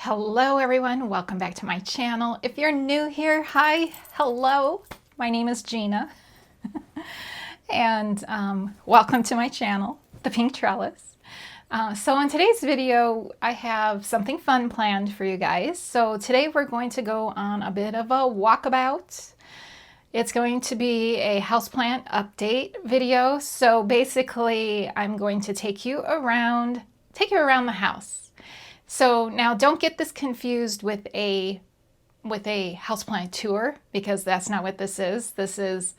Hello everyone, welcome back to my channel. If you're new here, hi, hello, my name is Gina and welcome to my channel, The Pink Trellis. So in today's video, I have something fun planned for you guys. So today we're going to go on a bit of a walkabout. It's going to be a houseplant update video. So basically I'm going to take you around the house. So now don't get this confused with a houseplant tour, because that's not what this is. This is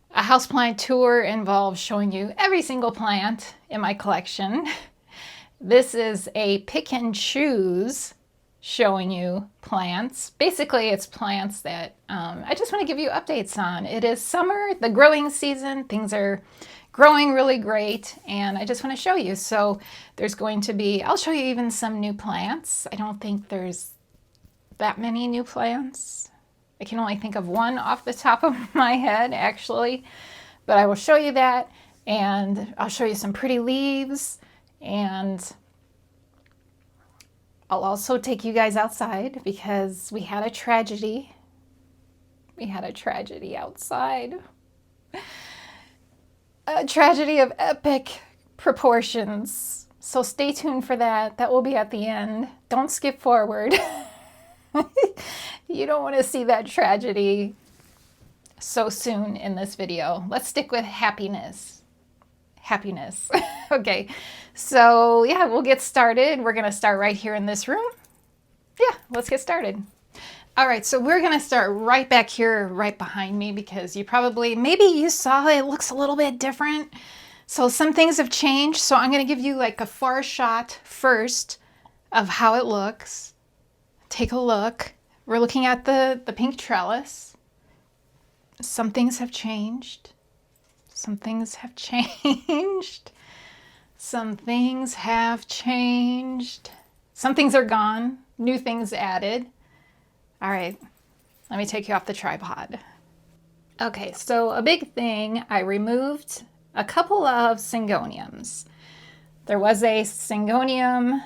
a houseplant tour involves showing you every single plant in my collection. This is a pick and choose showing you plants. Basically, it's plants that I just want to give you updates on. It is summer, the growing season. Things are growing really great, and I just want to show you. So there's going to be, I'll show you even some new plants. I don't think there's that many new plants. I can only think of one off the top of my head, actually, but I will show you that, and I'll show you some pretty leaves, and I'll also take you guys outside because we had a tragedy. We had a tragedy outside. A tragedy of epic proportions. So stay tuned for that. That will be at the end. Don't skip forward. You don't want to see that tragedy so soon in this video. Let's stick with happiness. Happiness. Okay, so yeah, we'll get started. We're going to start right here in this room. Yeah, let's get started. All right, so we're gonna start right back here, right behind me, because maybe you saw it looks a little bit different. So some things have changed. So I'm gonna give you like a far shot first of how it looks. Take a look. We're looking at the pink trellis. Some things have changed. Some things have changed. Some things have changed. Some things are gone. New things added. All right, let me take you off the tripod. Okay, so a big thing, I removed a couple of syngoniums. There was a syngonium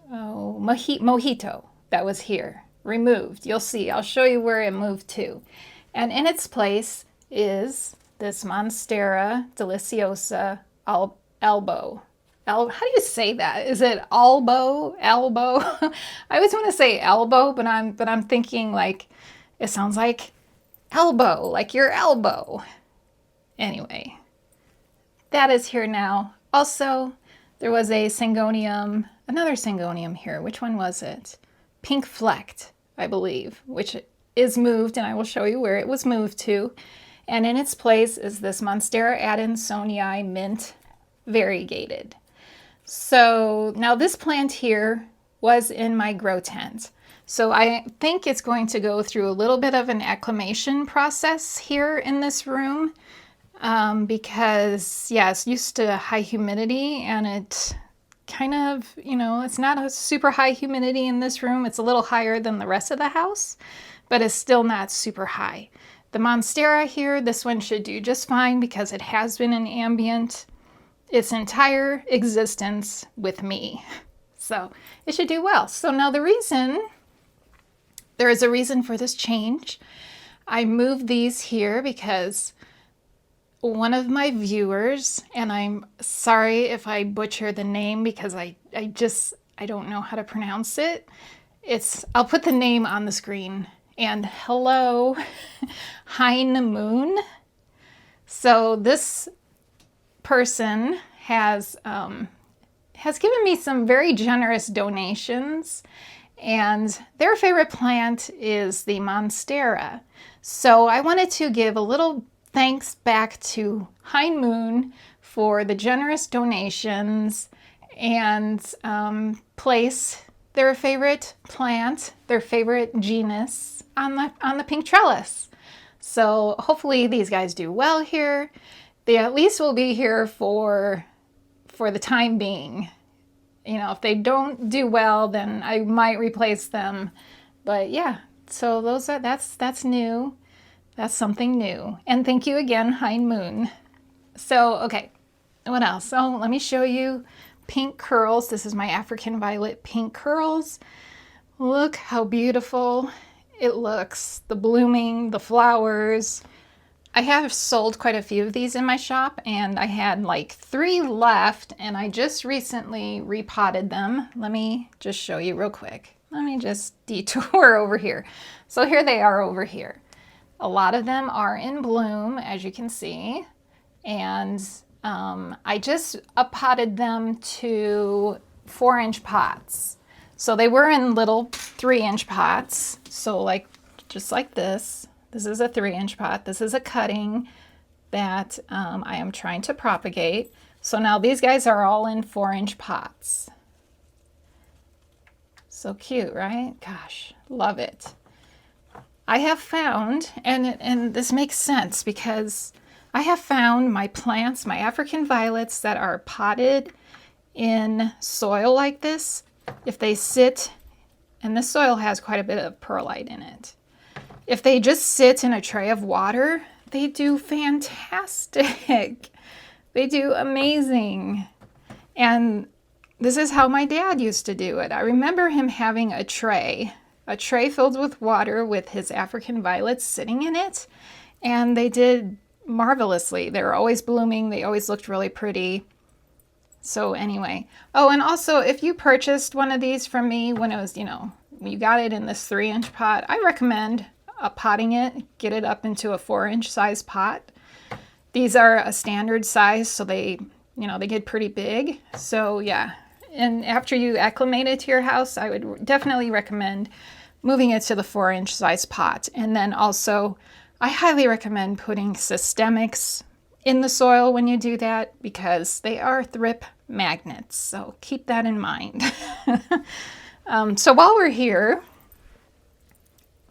mojito that was here, removed. You'll see, I'll show you where it moved to. And in its place is this Monstera deliciosa elbow. How do you say that? Is it elbow? I always want to say elbow, but I'm thinking like it sounds like elbow, like your elbow. Anyway, that is here now. Also, there was a syngonium, another syngonium here. Which one was it? Pink flecked, I believe, which is moved, and I will show you where it was moved to. And in its place is this Monstera adansonii mint variegated. So now this plant here was in my grow tent. So I think it's going to go through a little bit of an acclimation process here in this room because, yeah, it's used to high humidity, and it kind of, it's not a super high humidity in this room. It's a little higher than the rest of the house, but it's still not super high. The Monstera here, this one should do just fine because it has been in ambient its entire existence with me. So it should do well. So now there is a reason for this change. I moved these here because one of my viewers, and I'm sorry if I butcher the name because I don't know how to pronounce it. I'll put the name on the screen. And hello, Hein Moon. So this person has given me some very generous donations, and their favorite plant is the Monstera. So I wanted to give a little thanks back to Hein Moon for the generous donations and place their favorite plant, their favorite genus on the pink trellis. So hopefully these guys do well here. They at least will be here for the time being. If they don't do well, then I might replace them. But yeah, so that's new. That's something new. And thank you again, Hein Moon. So, okay, what else? Oh, let me show you pink curls. This is my African violet pink curls. Look how beautiful it looks. The blooming, the flowers. I have sold quite a few of these in my shop, and I had like 3 left, and I just recently repotted them. Let me just show you real quick. Let me just detour over here. So here they are over here. A lot of them are in bloom, as you can see, and I just potted them to 4-inch pots. So they were in little 3-inch pots, so like just like this. This is a 3-inch pot. This is a cutting that I am trying to propagate. So now these guys are all in 4-inch pots. So cute, right? Gosh, love it. I have found, and this makes sense because I have found my plants, my African violets that are potted in soil like this, if they sit, and this soil has quite a bit of perlite in it. If they just sit in a tray of water, they do fantastic. They do amazing. And this is how my dad used to do it. I remember him having a tray filled with water with his African violets sitting in it, and they did marvelously. They were always blooming. They always looked really pretty. So anyway, oh, and also if you purchased one of these from me when it was, you got it in this 3-inch pot, I recommend potting it, get it up into a 4-inch size pot. These are a standard size, so they get pretty big. So yeah, and after you acclimate it to your house, I would definitely recommend moving it to the 4-inch size pot. And then also, I highly recommend putting systemics in the soil when you do that because they are thrip magnets. So keep that in mind. So while we're here,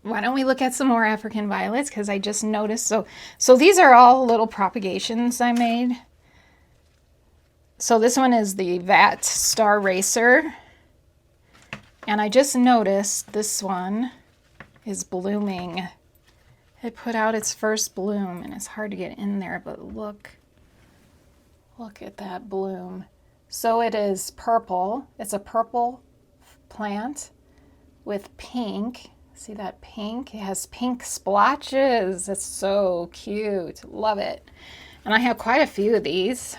why don't we look at some more African violets? Because I just noticed. So these are all little propagations I made. So this one is the Vat Star Racer. And I just noticed this one is blooming. It put out its first bloom, and it's hard to get in there, but look at that bloom. So it is purple. It's a purple plant with pink. See that pink? It has pink splotches. It's so cute. Love it. And I have quite a few of these,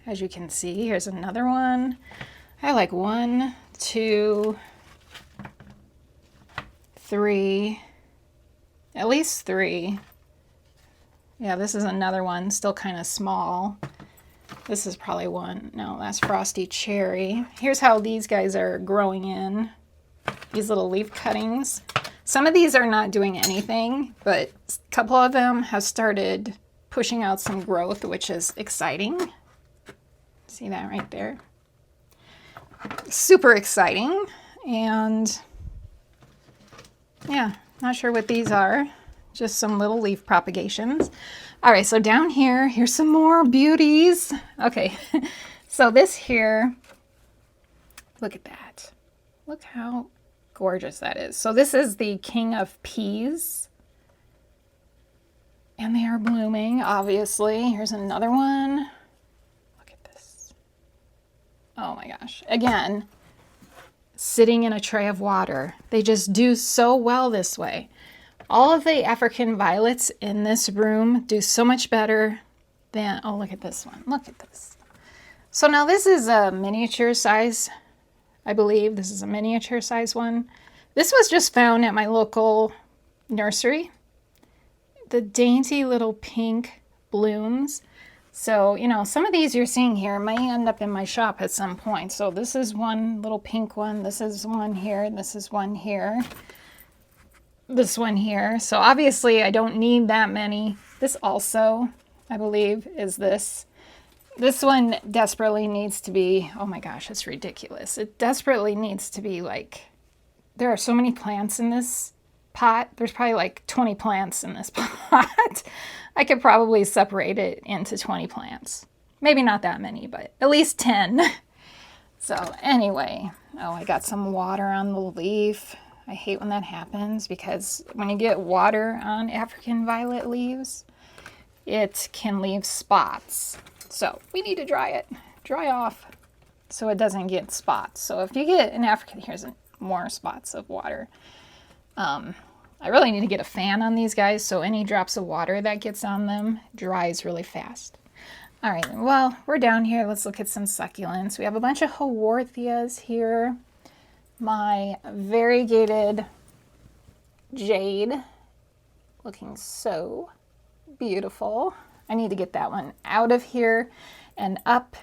as you can see. Here's another one. I have like 1, 2, 3, at least 3. Yeah, this is another one, still kind of small. This is probably one. No, that's Frosty Cherry. Here's how these guys are growing in. These little leaf cuttings. Some of these are not doing anything, but a couple of them have started pushing out some growth, which is exciting. See that right there? Super exciting. And yeah, not sure what these are. Just some little leaf propagations. All right, so down here, here's some more beauties. Okay, so this here, look at that. Look how gorgeous that is. So this is the King of Peas. And they are blooming, obviously. Here's another one. Look at this. Oh my gosh. Again, sitting in a tray of water. They just do so well this way. All of the African violets in this room do so much better than, oh, look at this one. Look at this. So now this is a miniature size, I believe. This is a miniature size one. This was just found at my local nursery. The dainty little pink blooms. So, some of these you're seeing here may end up in my shop at some point. So this is one little pink one. This is one here. This is one here. This one here. So obviously I don't need that many. This also, I believe, is this. This one desperately needs to be, oh my gosh, it's ridiculous. It desperately needs to be like, there are so many plants in this pot. There's probably like 20 plants in this pot. I could probably separate it into 20 plants. Maybe not that many, but at least 10. So anyway, oh, I got some water on the leaf. I hate when that happens because when you get water on African violet leaves, it can leave spots. So we need to dry off so it doesn't get spots. So if you get an African, here's more spots of water. I really need to get a fan on these guys so any drops of water that gets on them dries really fast. All right, well, we're down here. Let's look at some succulents. We have a bunch of haworthias here. My variegated jade, looking so beautiful. I need to get that one out of here and up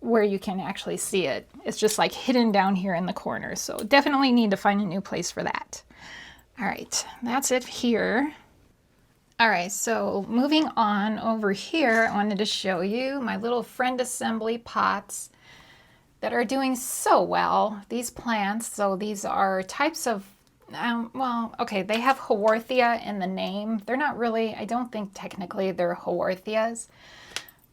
where you can actually see it. It's just like hidden down here in the corner. So definitely need to find a new place for that. All right, that's it here. All right, so moving on over here, I wanted to show you my little friend assembly pots that are doing so well. These plants, so these are types of, well, okay, they have haworthia in the name. They're not really, I don't think technically they're haworthias.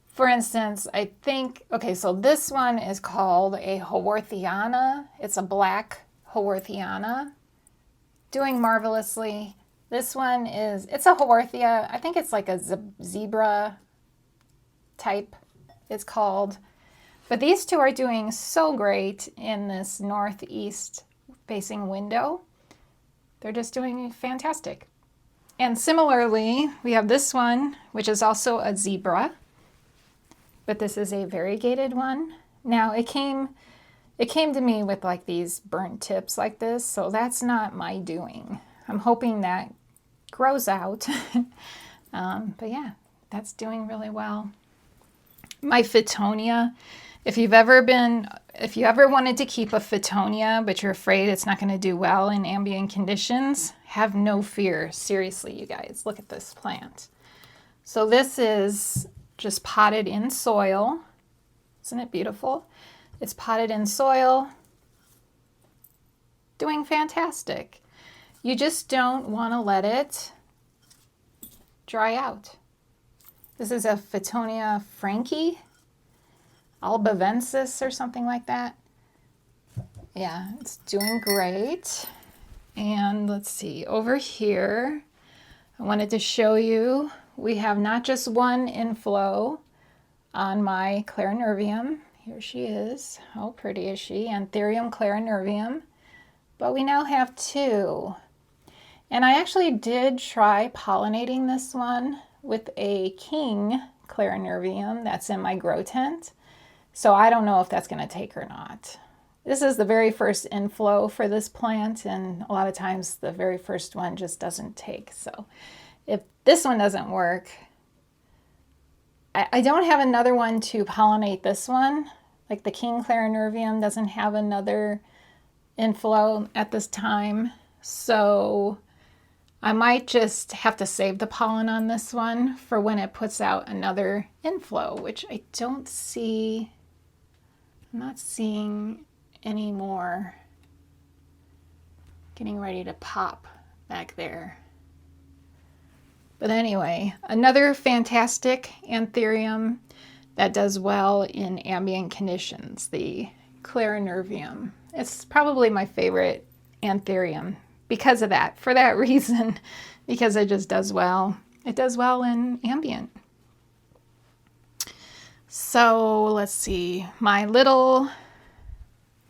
For instance, I think, okay, so this one is called a haworthiana. It's a black haworthiana, doing marvelously. This one is, it's a haworthia. I think it's like a zebra type, it's called. But these two are doing so great in this northeast facing window. They're just doing fantastic. And similarly, we have this one, which is also a zebra, but this is a variegated one. Now it came to me with like these burnt tips like this, so that's not my doing. I'm hoping that grows out. But yeah, that's doing really well. My Fittonia, if you ever wanted to keep a Fittonia, but you're afraid it's not going to do well in ambient conditions, have no fear. Seriously, you guys, look at this plant. So this is just potted in soil. Isn't it beautiful? It's potted in soil, doing fantastic. You just don't want to let it dry out. This is a Fittonia franki, albavensis or something like that. Yeah, it's doing great. And let's see, over here, I wanted to show you, we have not just one inflow on my clarinervium. Here she is. How pretty is she? Anthurium clarinervium. But we now have two. And I actually did try pollinating this one with a king clarinervium that's in my grow tent. So I don't know if that's going to take or not. This is the very first inflow for this plant, and a lot of times the very first one just doesn't take. So if this one doesn't work, I don't have another one to pollinate this one. Like the king clarinervium doesn't have another inflow at this time. So I might just have to save the pollen on this one for when it puts out another inflow, which I don't see. I'm not seeing any more getting ready to pop back there. But anyway, another fantastic anthurium that does well in ambient conditions, the clarinervium. It's probably my favorite anthurium because of that, for that reason, because it just does well. It does well in ambient. So let's see,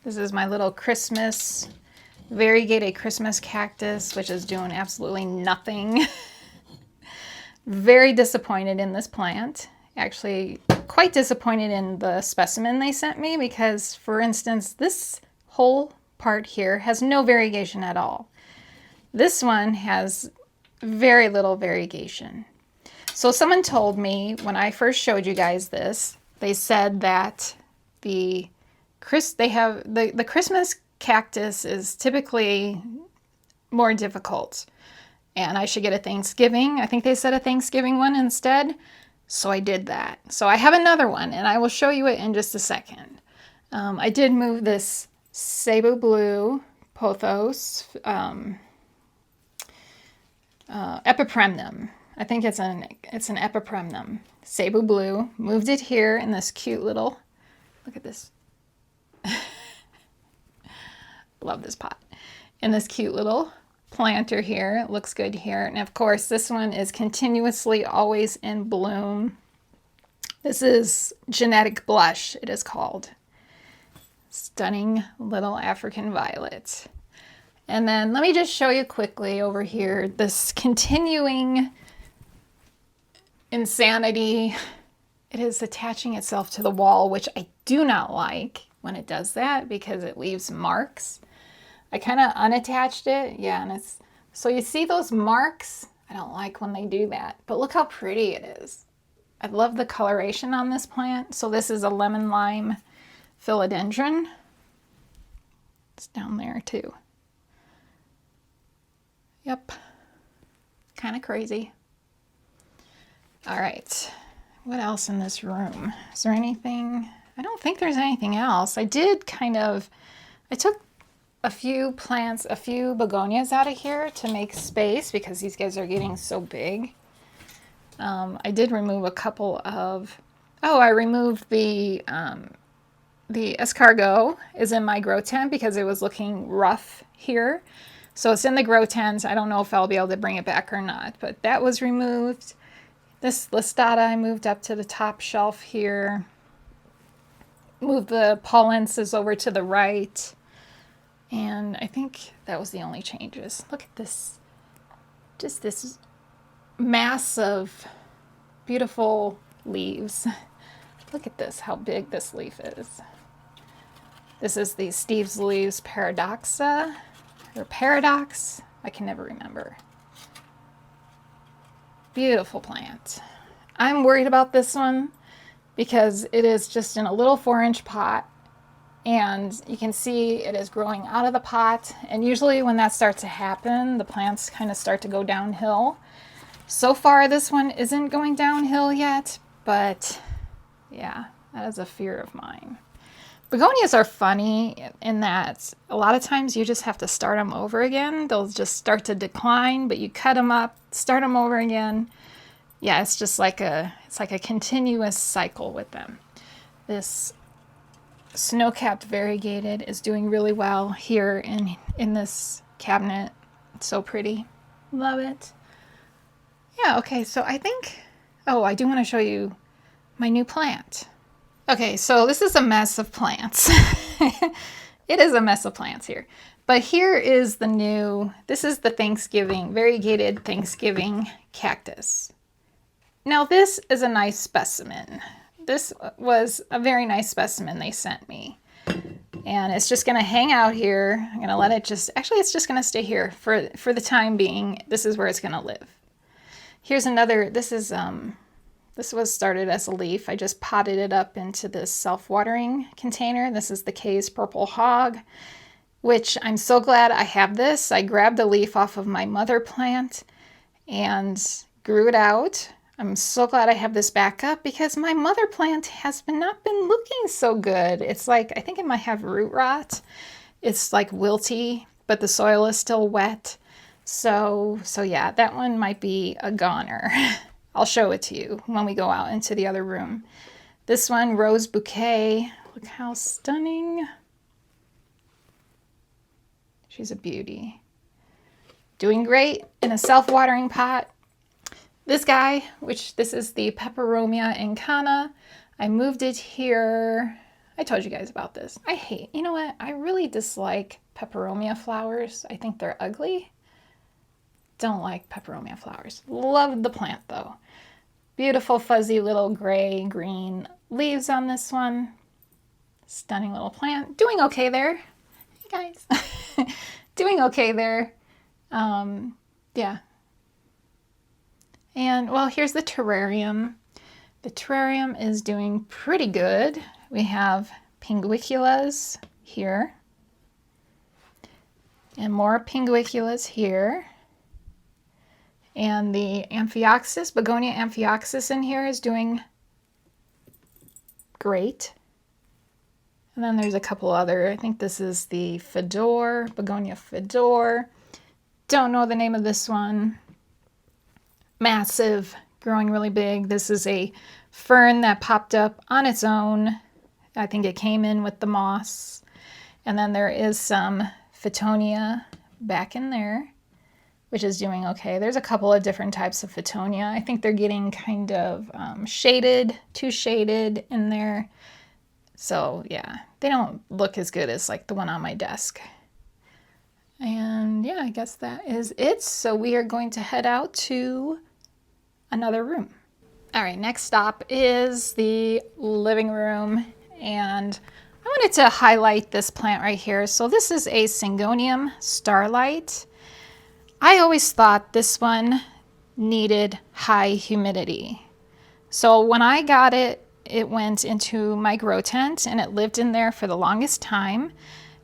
this is my little Christmas, variegated Christmas cactus, which is doing absolutely nothing. Very disappointed in this plant. Actually, quite disappointed in the specimen they sent me because, for instance, this whole part here has no variegation at all. This one has very little variegation. So someone told me when I first showed you guys this, they said that the Christmas cactus is typically more difficult, and I should get a Thanksgiving. I think they said a Thanksgiving one instead. So I did that. So I have another one, and I will show you it in just a second. I did move this Cebu Blue Pothos epipremnum. I think it's an epipremnum. Cebu Blue. Moved it here in this cute little, look at this. Love this pot. In this cute little planter here. It looks good here. And of course, this one is continuously always in bloom. This is Genetic Blush, it is called. Stunning little African violet. And then let me just show you quickly over here, this continuing insanity. It is attaching itself to the wall, which I do not like when it does that because it leaves marks. I kind of unattached it. Yeah, and it's, so you see those marks? I don't like when they do that, but look how pretty it is. I love the coloration on this plant. So this is a lemon lime philodendron. It's down there too. Yep, kind of crazy. All right, what else in this room? Is there anything? I don't think there's anything else. I took a few plants, a few begonias out of here to make space because these guys are getting so big. I did remove a couple of, I removed the escargot is in my grow tent because it was looking rough here. So it's in the grow tent. I don't know if I'll be able to bring it back or not, but that was removed. This listata I moved up to the top shelf here. Moved the pollences over to the right. And I think that was the only changes. Look at this. Just this mass of beautiful leaves. Look at this, how big this leaf is. This is the Steve's Leaves Paradoxa, or Paradox. I can never remember. Beautiful plant. I'm worried about this one because it is just in a little 4-inch pot. And you can see it is growing out of the pot. And usually when that starts to happen, the plants kind of start to go downhill. So far, this one isn't going downhill yet, but yeah, that is a fear of mine. Begonias are funny in that a lot of times you just have to start them over again. They'll just start to decline, but you cut them up, start them over again. Yeah, it's just like it's like a continuous cycle with them. This snow-capped variegated is doing really well here in this cabinet. It's so pretty. Love it. Yeah, okay, so I think, I do want to show you my new plant. Okay, so this is a mess of plants. It is a mess of plants here. But here is this is the Thanksgiving, variegated Thanksgiving cactus. Now this is a nice specimen. This was a very nice specimen they sent me. And it's just gonna hang out here. I'm gonna let it it's just gonna stay here for the time being. This is where it's gonna live. Here's another, this was started as a leaf. I just potted it up into this self-watering container. This is the Kay's Purple Hog, which I'm so glad I have this. I grabbed a leaf off of my mother plant and grew it out. I'm so glad I have this backup because my mother plant has not been looking so good. It's like, I think it might have root rot. It's like wilty, but the soil is still wet. So yeah, that one might be a goner. I'll show it to you when we go out into the other room. This one, Rose Bouquet. Look how stunning. She's a beauty. Doing great in a self-watering pot. This guy, this is the Peperomia incana. I moved it here. I told you guys about this. You know what? I really dislike Peperomia flowers. I think they're ugly. Don't like Peperomia flowers. Love the plant though. Beautiful fuzzy little gray green leaves on this one. Stunning little plant. Doing okay there. Hey guys. Doing okay there. Yeah. And well, here's the terrarium. The terrarium is doing pretty good. We have pinguiculas here. And more pinguiculas here. And the Amphioxus, Begonia Amphioxus in here is doing great. And then there's a couple other, I think this is the Fedor, Begonia Fedor. Don't know the name of this one. Massive, growing really big. This is a fern that popped up on its own. I think it came in with the moss. And then there is some Fittonia back in there, which is doing okay. There's a couple of different types of Fittonia. I think they're getting kind of shaded, too shaded in there. So yeah, they don't look as good as like the one on my desk. And yeah, I guess that is it. So we are going to head out to another room. All right, next stop is the living room. And I wanted to highlight this plant right here. So this is a Syngonium starlight. I always thought this one needed high humidity. So when I got it, it went into my grow tent and it lived in there for the longest time.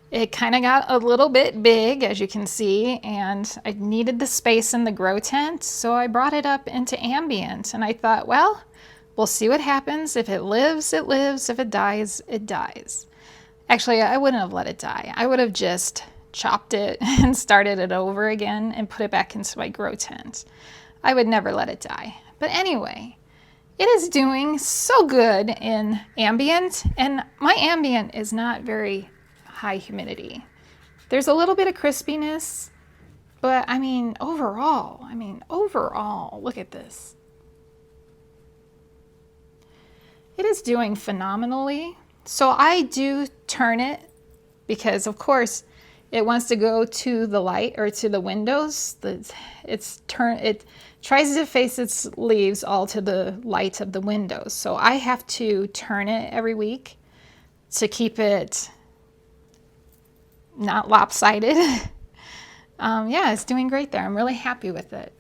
It kind of got a little bit big, as you can see, and I needed the space in the grow tent, so I brought it up into ambient. And I thought, well, we'll see what happens. If it lives, it lives. If it dies, it dies. Actually, I wouldn't have let it die. I would have just chopped it and started it over again and put it back into my grow tent. I would never let it die. But anyway, it is doing so good in ambient, and my ambient is not very high humidity. There's a little bit of crispiness, but overall, look at this. It is doing phenomenally. So I do turn it because, of course, it wants to go to the light or to the windows. It tries to face its leaves all to the light of the windows. So I have to turn it every week to keep it not lopsided. Yeah, it's doing great there. I'm really happy with it.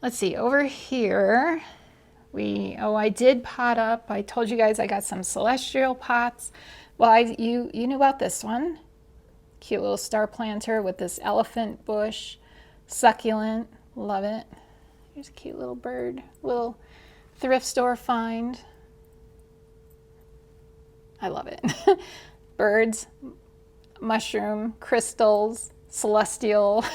Let's see, over here, I did pot up. I told you guys I got some celestial pots. Well, you knew about this one. Cute little star planter with this elephant bush, succulent, love it. Here's a cute little bird, little thrift store find. I love it. Birds, mushroom, crystals, celestial.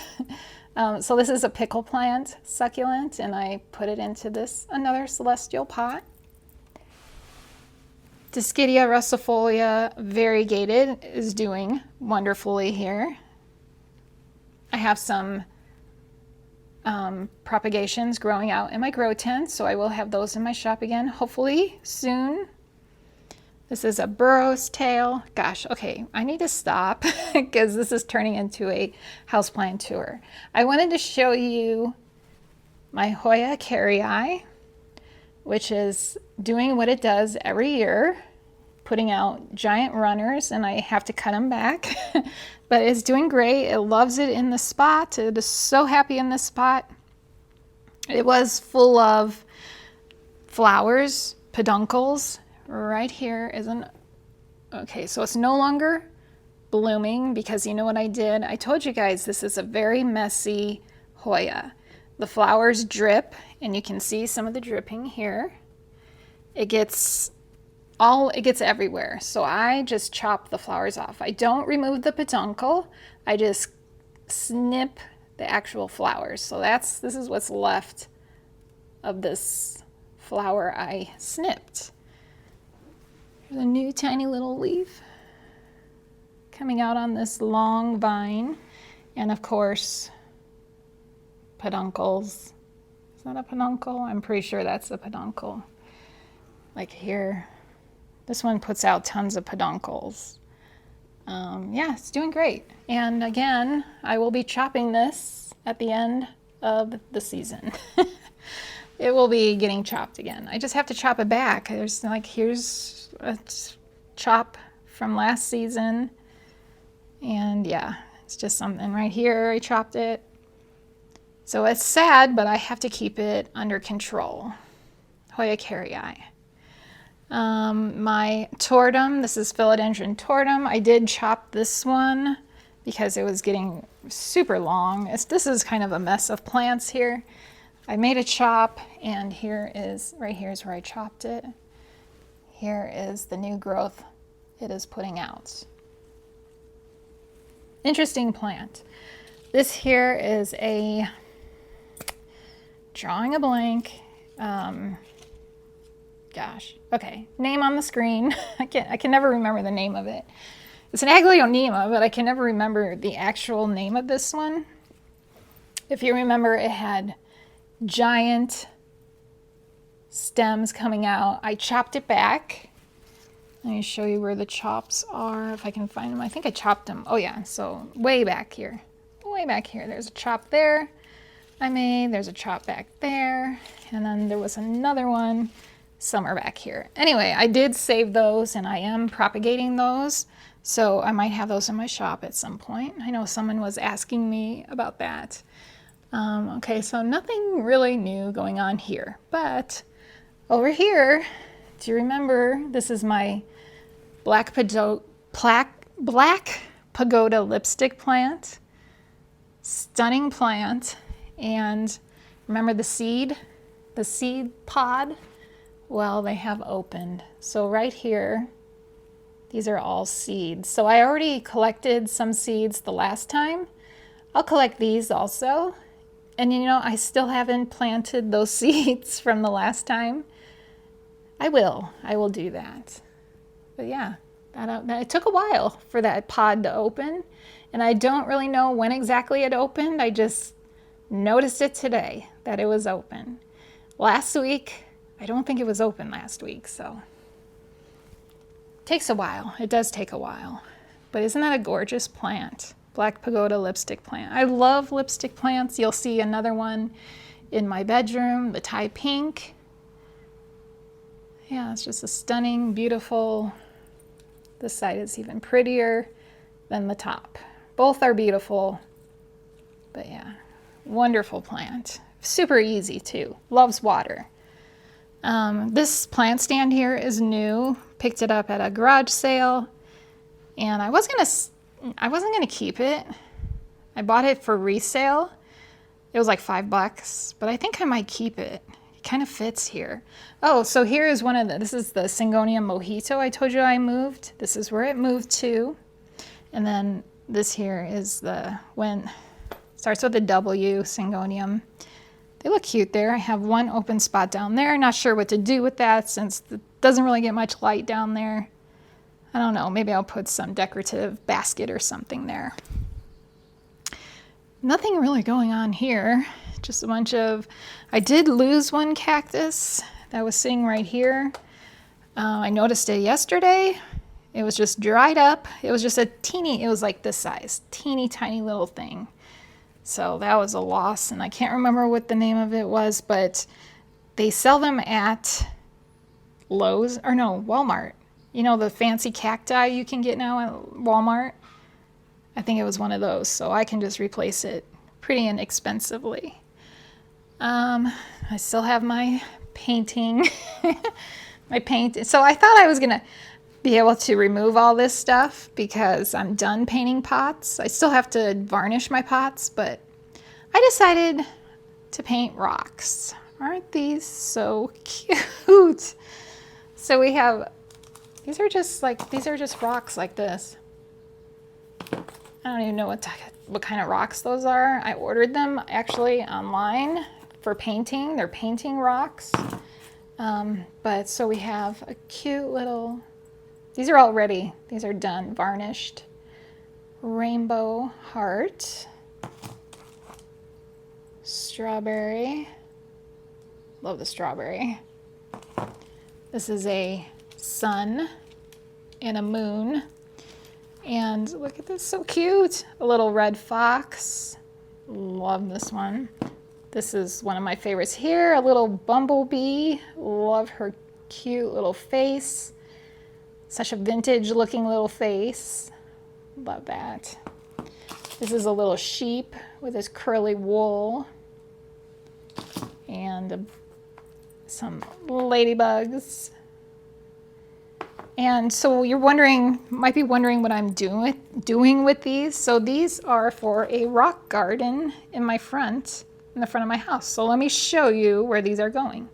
So this is a pickle plant succulent, and I put it into another celestial pot. Discidia rustifolia variegated is doing wonderfully here. I have some propagations growing out in my grow tent, so I will have those in my shop again, hopefully soon. This is a burro's tail. Gosh, okay, I need to stop because this is turning into a houseplant tour. I wanted to show you my Hoya carrii, which is doing what it does every year, putting out giant runners, and I have to cut them back. But it's doing great. It loves it in the spot. It is so happy in this spot. It was full of flowers, peduncles. Right here is okay, so it's no longer blooming because you know what I did? I told you guys this is a very messy Hoya. The flowers drip, and you can see some of the dripping here. It gets everywhere. So I just chop the flowers off. I don't remove the peduncle. I just snip the actual flowers. So this is what's left of this flower I snipped. There's a new tiny little leaf coming out on this long vine. And of course, peduncles. Is that a peduncle? I'm pretty sure that's a peduncle. Like here, this one puts out tons of peduncles. Yeah, it's doing great. And again, I will be chopping this at the end of the season. It will be getting chopped again. I just have to chop it back. Here's a chop from last season. And yeah, it's just something right here. I chopped it. So it's sad, but I have to keep it under control. Hoya carrii. My tortum, this is philodendron tortum. I did chop this one because it was getting super long. This is kind of a mess of plants here. I made a chop, and right here is where I chopped it. Here is the new growth it is putting out. Interesting plant. This here is drawing a blank. Gosh, okay, name on the screen. I can never remember the name of it. It's an Aglaonema, but I can never remember the actual name of this one. If you remember, it had giant stems coming out. I chopped it back Let me show you where the chops are, if I can find them. I think I chopped them. Oh yeah, so way back here. Way back here. There's a chop there I made. There's a chop back there. And then there was another one somewhere back here. Anyway, I did save those and I am propagating those. So I might have those in my shop at some point. I know someone was asking me about that. Okay, so nothing really new going on here. But over here, do you remember, this is my black pagoda lipstick plant. Stunning plant. And remember the seed pod? Well, they have opened. So right here, these are all seeds. So I already collected some seeds the last time. I'll collect these also. And you know, I still haven't planted those seeds from the last time. I will do that. But yeah, it took a while for that pod to open. And I don't really know when exactly it opened. I just noticed it today that it was open. Last week, I don't think it was open last week, so it takes a while. It does take a while. But isn't that a gorgeous plant? Black pagoda lipstick plant. I love lipstick plants. You'll see another one in my bedroom, the Thai pink. Yeah, it's just a stunning, beautiful. This side is even prettier than the top. Both are beautiful, but yeah, wonderful plant. Super easy too, loves water. This plant stand here is new, picked it up at a garage sale, and I wasn't gonna keep it. I bought it for resale. It was like $5, but I think I might keep it. It kind of fits here. Oh, so here is this is the Syngonium mojito I told you I moved. This is where it moved to. And then this here is starts with a W, Syngonium. They look cute there. I have one open spot down there. Not sure what to do with that since it doesn't really get much light down there. I don't know, maybe I'll put some decorative basket or something there. Nothing really going on here. Just a bunch of, I did lose one cactus that was sitting right here. I noticed it yesterday. It was just dried up. It was just it was like this size, teeny tiny little thing. So that was a loss, and I can't remember what the name of it was, but they sell them at Walmart. You know, the fancy cacti you can get now at Walmart? I think it was one of those, so I can just replace it pretty inexpensively. I still have my painting, So I thought I was gonna be able to remove all this stuff because I'm done painting pots. I still have to varnish my pots, but I decided to paint rocks. Aren't these so cute? So we have, these are just rocks like this. I don't even know what kind of rocks those are. I ordered them actually online for painting. They're painting rocks. But so we have a cute little, these are all ready. These are done, varnished. Rainbow heart. Strawberry. Love the strawberry. This is a sun and a moon. And look at this, so cute. A little red fox. Love this one. This is one of my favorites here, a little bumblebee. Love her cute little face. Such a vintage looking little face. Love that. This is a little sheep with his curly wool. And some ladybugs. And so you're might be wondering what I'm doing with these. So these are for a rock garden in the front of my house. So let me show you where these are going.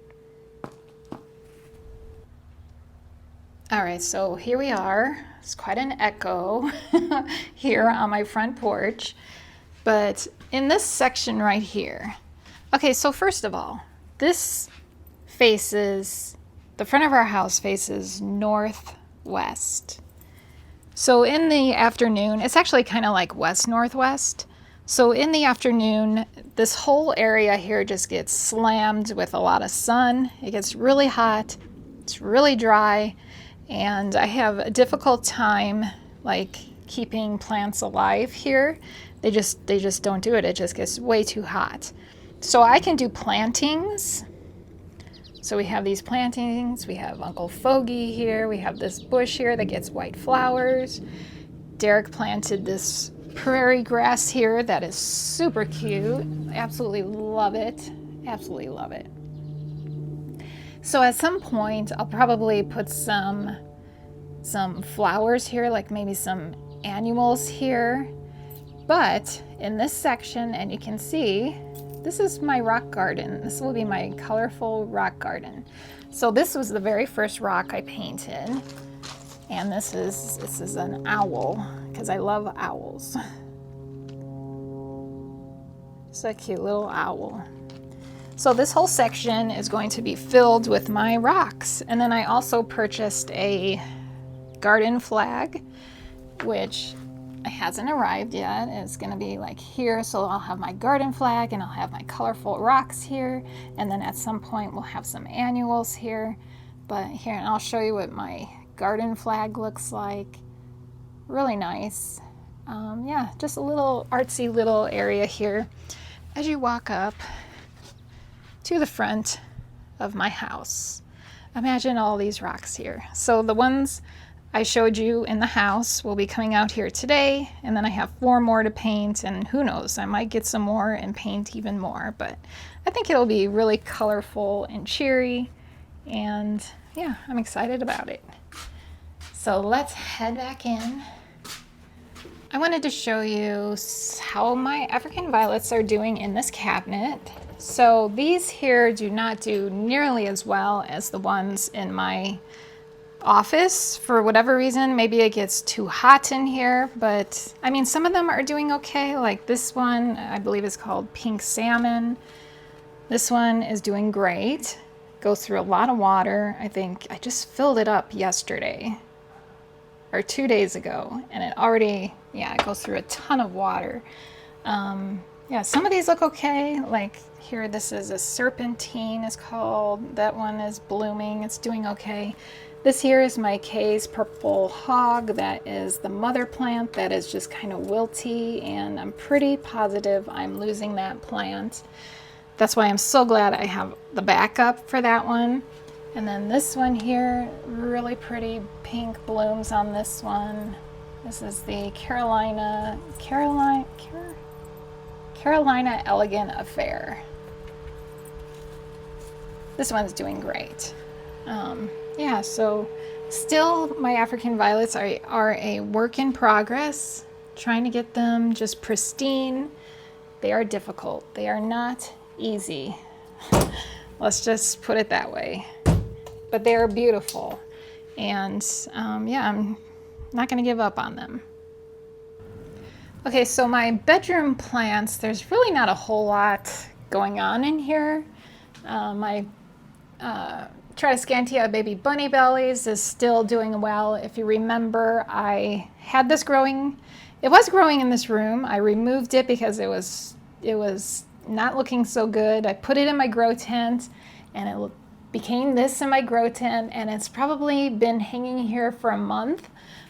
All right, so here we are. It's quite an echo here on my front porch. But in this section right here, okay, so first of all, the front of our house faces northwest. So in the afternoon, it's actually kind of like west-northwest. So in the afternoon, this whole area here just gets slammed with a lot of sun. It gets really hot, it's really dry, and I have a difficult time like keeping plants alive here. They just don't do it. It just gets way too hot. So I can do plantings. So we have these plantings. We have Uncle Fogey here. We have this bush here that gets white flowers. Derek planted this prairie grass here that is super cute. Absolutely love it. Absolutely love it. So at some point I'll probably put some flowers here, like maybe some annuals here. But in this section, and you can see, this is my rock garden. This will be my colorful rock garden. So this was the very first rock I painted. And this is an owl, because I love owls. It's a cute little owl. So this whole section is going to be filled with my rocks. And then I also purchased a garden flag, which hasn't arrived yet. It's going to be like here, so I'll have my garden flag and I'll have my colorful rocks here, and then at some point we'll have some annuals here. But here, and I'll show you what my garden flag looks like. Really nice. Yeah, just a little artsy little area here as you walk up to the front of my house. Imagine all these rocks here. So the ones I showed you in the house will be coming out here today, and then I have 4 more to paint, and who knows, I might get some more and paint even more, but I think it'll be really colorful and cheery, and yeah, I'm excited about it. So let's head back in. I wanted to show you how my African violets are doing in this cabinet. So these here do not do nearly as well as the ones in my office for whatever reason. Maybe it gets too hot in here, but I mean, some of them are doing okay. Like this one, I believe is called Pink Salmon. This one is doing great. Goes through a lot of water. I think I just filled it up yesterday or 2 days ago, and it already, yeah, it goes through a ton of water. Yeah, some of these look okay. Like here, this is a serpentine, it's called. That one is blooming. It's doing okay. This here is my Kay's purple hog. That is the mother plant that is just kind of wilty, and I'm pretty positive I'm losing that plant. That's why I'm so glad I have the backup for that one. And then this one here, really pretty pink blooms on this one. This is the Carolina Elegant Affair. This one's doing great. Yeah, so still my African violets are a work in progress, trying to get them just pristine. They are difficult. They are not easy. Let's just put it that way. But they are beautiful. And yeah, I'm not going to give up on them. Okay, so my bedroom plants, there's really not a whole lot going on in here. My Tradescantia baby bunny bellies is still doing well. If you remember, I had this growing. It was growing in this room. I removed it because it was not looking so good. I put it in my grow tent, and it became this in my grow tent, and it's probably been hanging here for a month.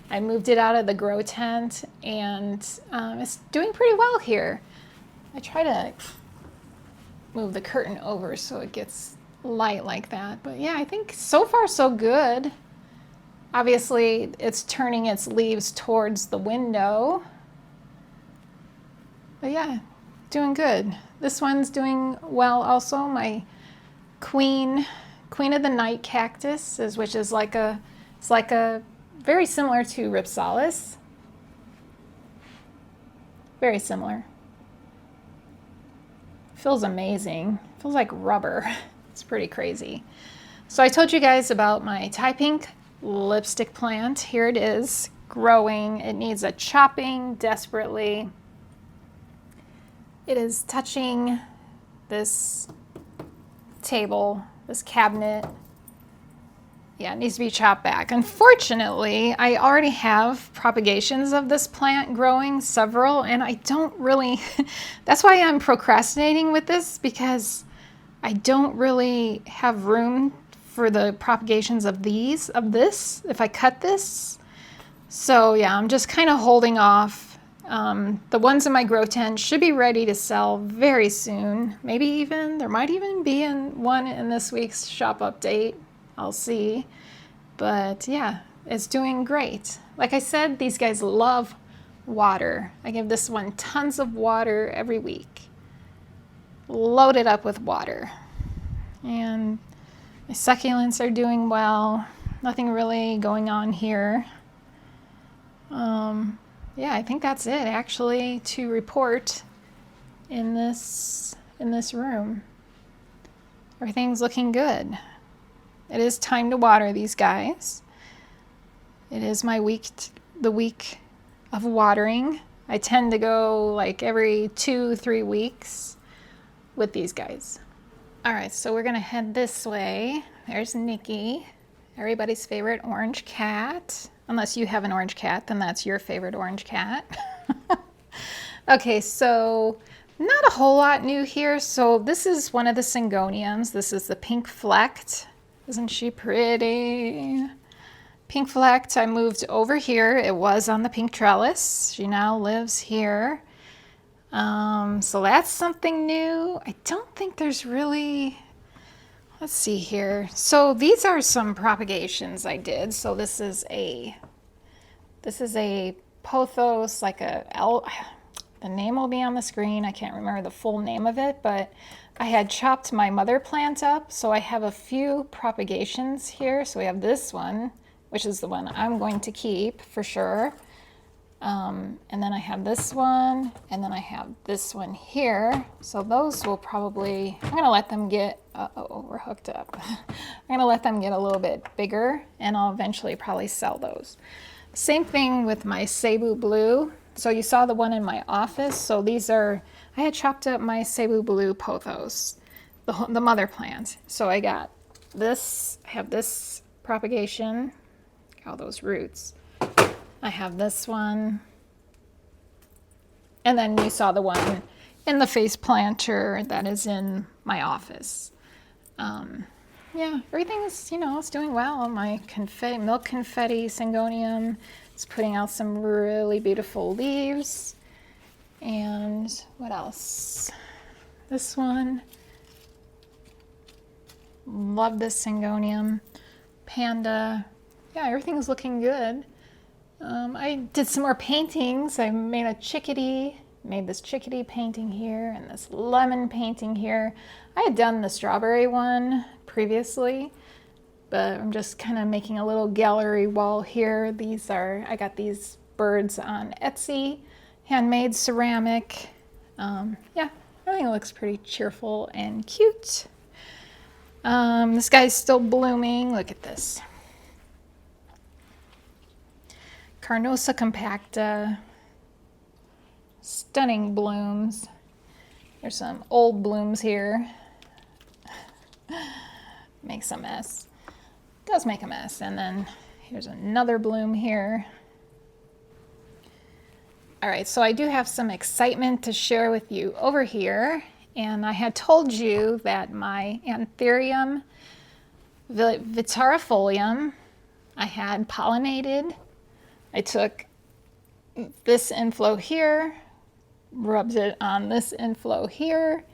I moved it out of the grow tent, and it's doing pretty well here. I try to move the curtain over so it gets light like that, but yeah, I think so far so good. Obviously it's turning its leaves towards the window, but yeah, doing good. This one's doing well also. My queen of the night cactus which is like a very similar to Ripsalis, very similar. Feels amazing. Feels like rubber. It's pretty crazy. So I told you guys about my Thai pink lipstick plant. Here it is, growing. It needs a chopping desperately. It is touching this table, this cabinet. Yeah, it needs to be chopped back. Unfortunately, I already have propagations of this plant growing, several, and I don't really, that's why I'm procrastinating with this, because I don't really have room for the propagations of this, if I cut this. So yeah, I'm just kind of holding off. The ones in my grow tent should be ready to sell very soon. Maybe even, there might even be one in this week's shop update. I'll see. But yeah, it's doing great. Like I said, these guys love water. I give this one tons of water every week. Load it up with water. And my succulents are doing well. Nothing really going on here. Yeah, I think that's it actually to report in this room. Everything's looking good. It is time to water these guys. It is my the week of watering. I tend to go like every 2-3 weeks with these guys. All right, so we're gonna head this way. There's Nikki, everybody's favorite orange cat. Unless you have an orange cat, then that's your favorite orange cat. Okay, so not a whole lot new here. So this is one of the Syngoniums. This is the pink flecked. Isn't she pretty? Pink flecked, I moved over here. It was on the pink trellis. She now lives here. So that's something new. I don't think there's really, let's see here. So these are some propagations I did. So this is a pothos, like the name will be on the screen. I can't remember the full name of it, but I had chopped my mother plant up. So I have a few propagations here. So we have this one, which is the one I'm going to keep for sure. And then I have this one, and then I have this one here. So those will probably, I'm gonna let them get, we're hooked up. I'm gonna let them get a little bit bigger, and I'll eventually probably sell those. Same thing with my Cebu Blue. So you saw the one in my office. So these are, I had chopped up my Cebu Blue pothos, the mother plant. So I got this, I have this propagation, all those roots. I have this one, and then you saw the one in the face planter that is in my office. Yeah, everything is, it's doing well. My milk confetti Syngonium is putting out some really beautiful leaves. And what else? This one, love this Syngonium. Panda, yeah, everything is looking good. I did some more paintings. I made this chickadee painting here and this lemon painting here. I had done the strawberry one previously, but I'm just kind of making a little gallery wall here. I got these birds on Etsy, handmade ceramic. Yeah, everything looks pretty cheerful and cute. This guy's still blooming. Look at this. Carnosa compacta, stunning blooms. There's some old blooms here. Makes a mess. Does make a mess. And then here's another bloom here. All right, so I do have some excitement to share with you over here. And I had told you that my Anthurium vitarifolium I had pollinated. I took this inflow here, rubbed it on this inflow here,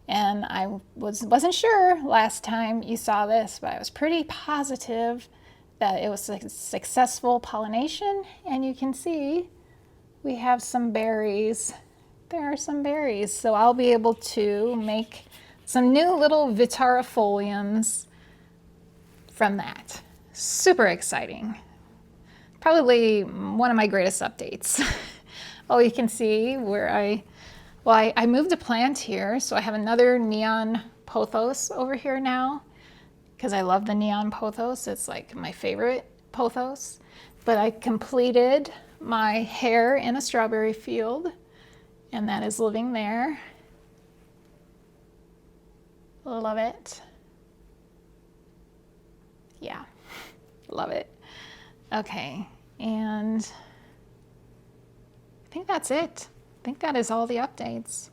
and I wasn't sure last time you saw this, but I was pretty positive that it was a successful pollination, and you can see we have some berries. There are some berries, so I'll be able to make some new little vitarifoliums from that. Super exciting. Probably one of my greatest updates. Oh, you can see where I moved a plant here, so I have another neon pothos over here now because I love the neon pothos. It's like my favorite pothos. But I completed my hair in a strawberry field, and that is living there. Love it. Yeah, love it. Okay, and I think that's it. I think that is all the updates.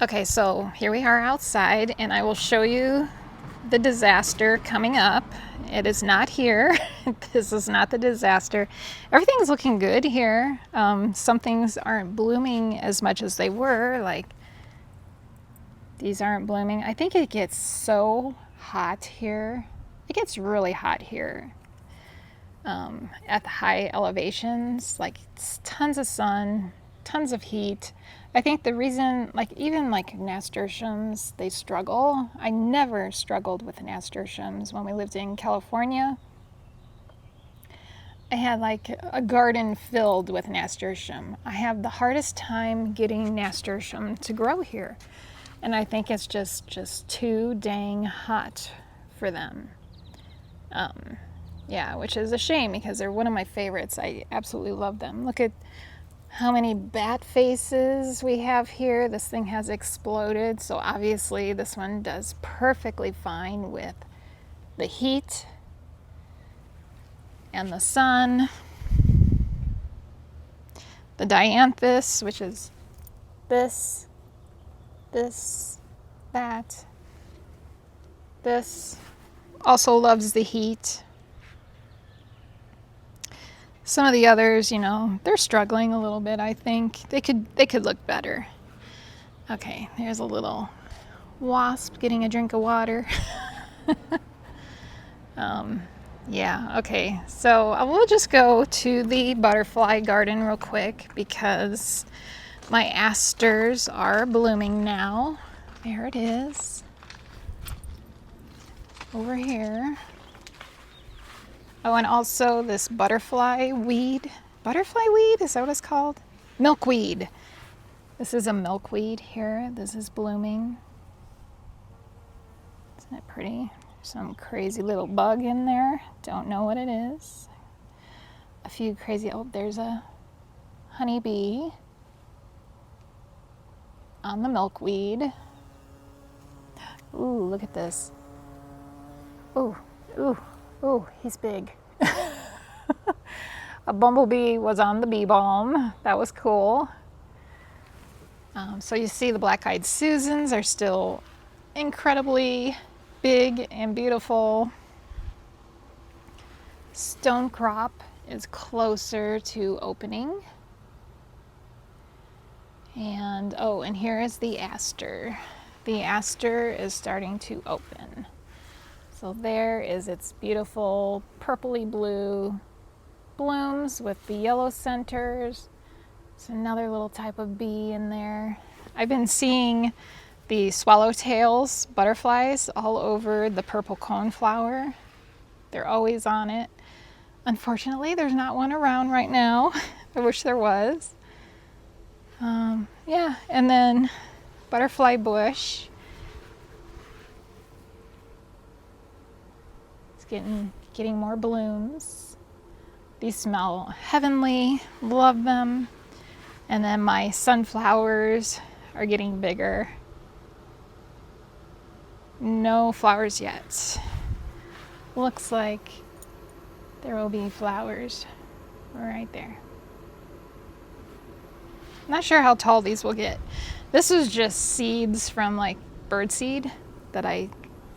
Okay, so here we are outside, and I will show you the disaster coming up. It is not here. This is not the disaster. Everything's looking good here. Some things aren't blooming as much as they were, like these aren't blooming. I think it gets so hot here. It gets really hot here at the high elevations, like it's tons of sun, tons of heat. I think the reason, like even like nasturtiums, they struggle. I never struggled with nasturtiums when we lived in California. I had like a garden filled with nasturtium. I have the hardest time getting nasturtium to grow here. And I think it's just too dang hot for them. Yeah, which is a shame because they're one of my favorites. I absolutely love them. Look at how many bat faces we have here. This thing has exploded, so obviously this one does perfectly fine with the heat and the sun. The dianthus, which is this, that, this, also loves the heat. Some of the others, you know, they're struggling a little bit. I think they could look better. Okay, there's a little wasp getting a drink of water. Yeah, okay, so I will just go to the butterfly garden real quick because my asters are blooming now. There it is. Over here. Oh, and also this butterfly weed. Butterfly weed? Is that what it's called? Milkweed. This is a milkweed here. This is blooming. Isn't it pretty? Some crazy little bug in there. Don't know what it is. A few crazy, oh, there's a honeybee on the milkweed. Ooh, look at this. Ooh, ooh, ooh, he's big. A bumblebee was on the bee balm. That was cool. So you see the black-eyed Susans are still incredibly big and beautiful. Stonecrop is closer to opening. And oh, and here is the aster. The aster is starting to open. So there is its beautiful purpley blue blooms with the yellow centers. It's another little type of bee in there. I've been seeing the swallowtails butterflies all over the purple coneflower. They're always on it. Unfortunately, there's not one around right now. I wish there was. Yeah, and then butterfly bush. It's getting more blooms. These smell heavenly, love them. And then my sunflowers are getting bigger. No flowers yet. Looks like there will be flowers right there. Not sure how tall these will get. This was just seeds from like birdseed that I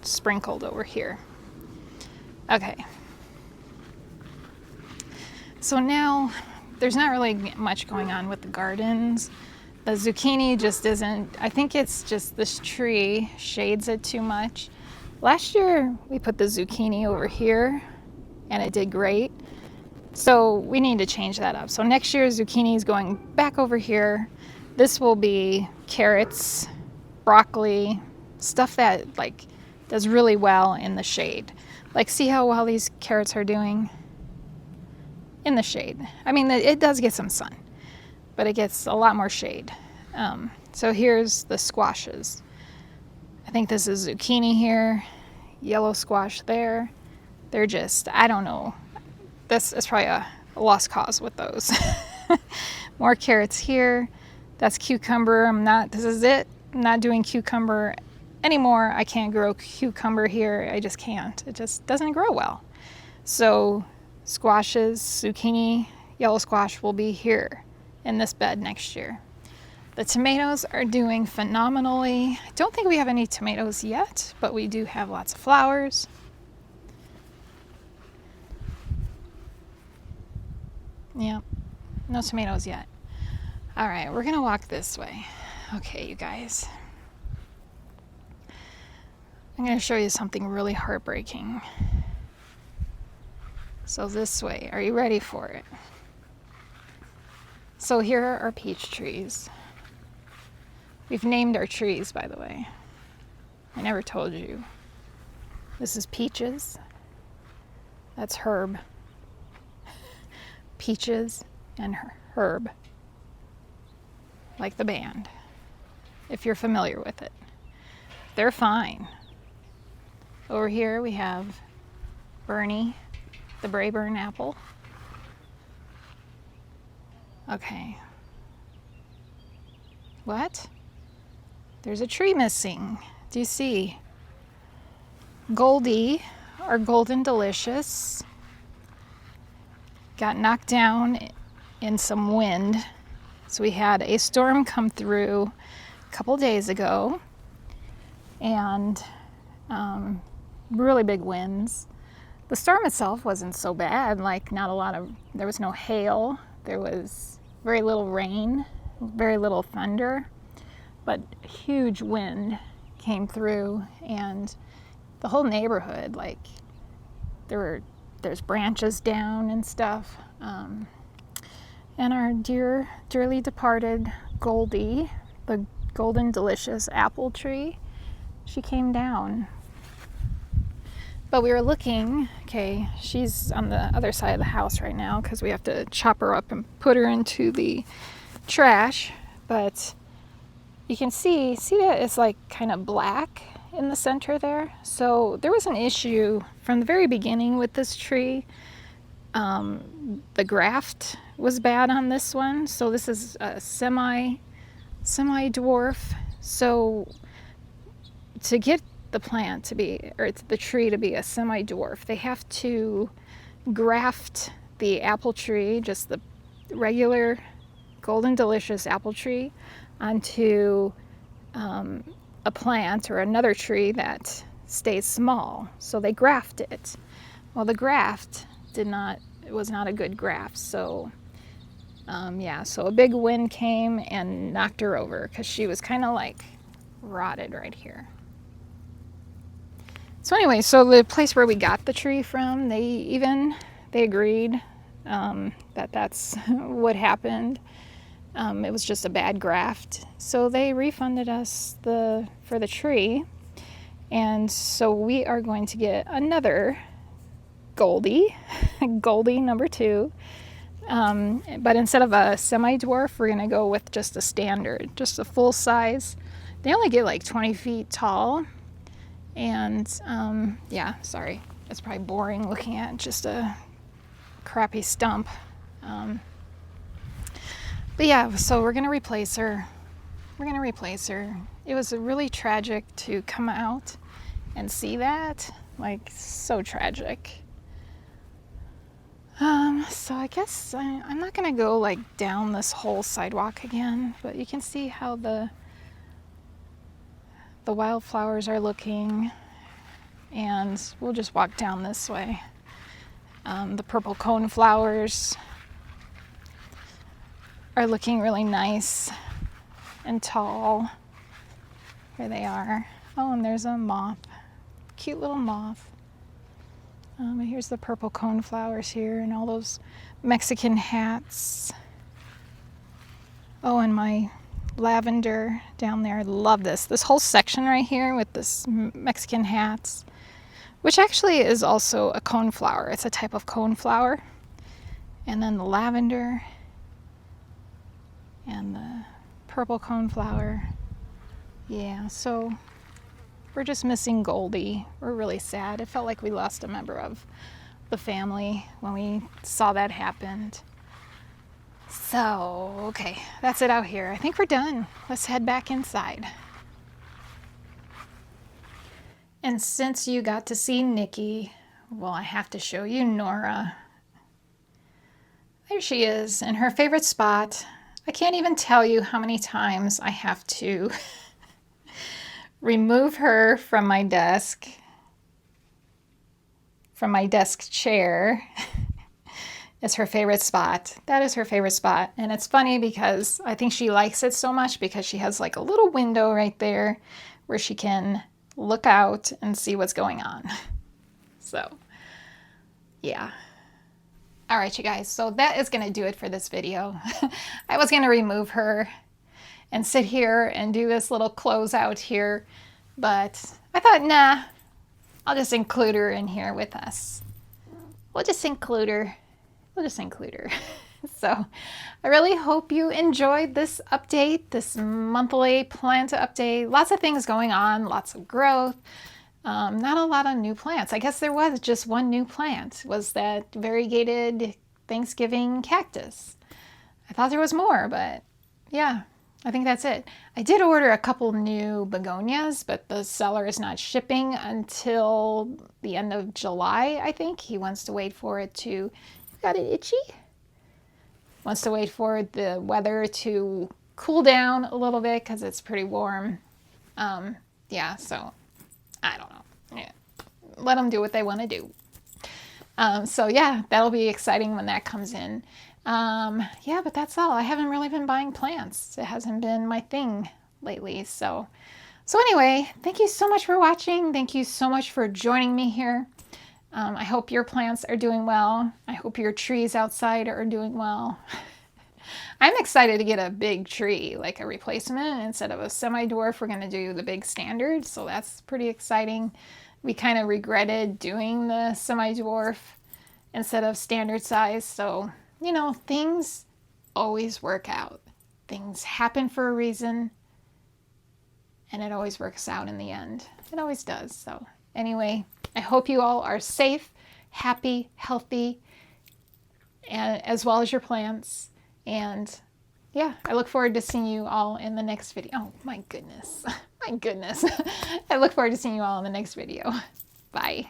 sprinkled over here. Okay. So now there's not really much going on with the gardens. The zucchini just isn't, I think it's just this tree shades it too much. Last year we put the zucchini over here and it did great. So we need to change that up. So next year zucchini is going back over here. This will be carrots, broccoli, stuff that like does really well in the shade. Like see how well these carrots are doing in the shade. I mean, it does get some sun, but it gets a lot more shade. So here's the squashes. I think this is zucchini here, yellow squash there. They're just, I don't know. This is probably a lost cause with those. More carrots here. That's cucumber. This is it. I'm not doing cucumber anymore. I can't grow cucumber here. I just can't. It just doesn't grow well. So squashes, zucchini, yellow squash will be here in this bed next year. The tomatoes are doing phenomenally. I don't think we have any tomatoes yet, but we do have lots of flowers. Yeah, no tomatoes yet. All right, we're gonna walk this way. Okay, you guys. I'm gonna show you something really heartbreaking. So this way, are you ready for it? So here are our peach trees. We've named our trees, by the way. I never told you. This is Peaches. That's Herb. Peaches and Herb. Like the band, if you're familiar with it. They're fine. Over here we have Bernie, the Braeburn apple. Okay. What? There's a tree missing. Do you see? Goldie, our Golden Delicious, got knocked down in some wind. So we had a storm come through a couple days ago, and really big winds. The storm itself wasn't so bad, like there was no hail, there was very little rain, very little thunder, but huge wind came through, and the whole neighborhood, like there's branches down and stuff. And our dearly departed Goldie, the Golden Delicious apple tree, she came down. But we were looking, okay, she's on the other side of the house right now because we have to chop her up and put her into the trash. But you can see that it's like kind of black in the center there. So there was an issue from the very beginning with this tree. The graft was bad on this one, so this is a semi-dwarf. So to get the plant to be, or the tree to be a semi-dwarf, they have to graft the apple tree, just the regular Golden Delicious apple tree, onto a plant or another tree that stays small. So they graft it. Well, the graft was not a good graft. So so a big wind came and knocked her over because she was kind of like rotted right here. So anyway, so the place where we got the tree from, they agreed that that's what happened. It was just a bad graft. So they refunded us for the tree. And so we are going to get another Goldie number 2. But instead of a semi-dwarf, we're going to go with just a standard, just a full size. They only get like 20 feet tall. And sorry, it's probably boring looking at just a crappy stump. But yeah, so we're going to replace her. It was really tragic to come out and see that. Like, so tragic. So I guess I'm not going to go like down this whole sidewalk again, but you can see how the wildflowers are looking, and we'll just walk down this way. The purple cone flowers are looking really nice and tall. Here they are. Oh, and there's a moth. Cute little moth. And here's the purple cone flowers here and all those Mexican hats. Oh, and my lavender down there. I love this. This whole section right here with this Mexican hats, which actually is also a cone flower. It's a type of cone flower. And then the lavender and the purple cone flower. Yeah, so we're just missing Goldie. We're really sad. It felt like we lost a member of the family when we saw that happen. So, okay, that's it out here. I think we're done. Let's head back inside. And since you got to see Nikki, well, I have to show you Nora. There she is in her favorite spot. I can't even tell you how many times I have to remove her from my desk chair. It's her favorite spot. That is her favorite spot. And it's funny because I think she likes it so much because she has like a little window right there where she can look out and see what's going on. So, yeah. All right, you guys. So that is going to do it for this video. I was going to remove her and sit here and do this little closeout here, but I thought, nah, I'll just include her in here with us. We'll just include her. So I really hope you enjoyed this update, this monthly plant update. Lots of things going on, lots of growth. Not a lot of new plants. I guess there was just one new plant, was that variegated Thanksgiving cactus. I thought there was more, but yeah, I think that's it. I did order a couple new begonias, but the seller is not shipping until the end of July, I think. He wants to wait for it to... Got it itchy? Wants to wait for the weather to cool down a little bit because it's pretty warm. Yeah, so I don't know. Yeah. Let them do what they want to do. So yeah, that'll be exciting when that comes in. Yeah, but that's all. I haven't really been buying plants. It hasn't been my thing lately. So anyway, thank you so much for watching. Thank you so much for joining me here. I hope your plants are doing well. I hope your trees outside are doing well. I'm excited to get a big tree, like a replacement. Instead of a semi-dwarf, we're going to do the big standard. So that's pretty exciting. We kind of regretted doing the semi-dwarf instead of standard size. So, you know, things always work out. Things happen for a reason. And it always works out in the end. It always does. So anyway, I hope you all are safe, happy, healthy, and as well as your plants. And yeah, I look forward to seeing you all in the next video. Oh my goodness. My goodness. I look forward to seeing you all in the next video. Bye.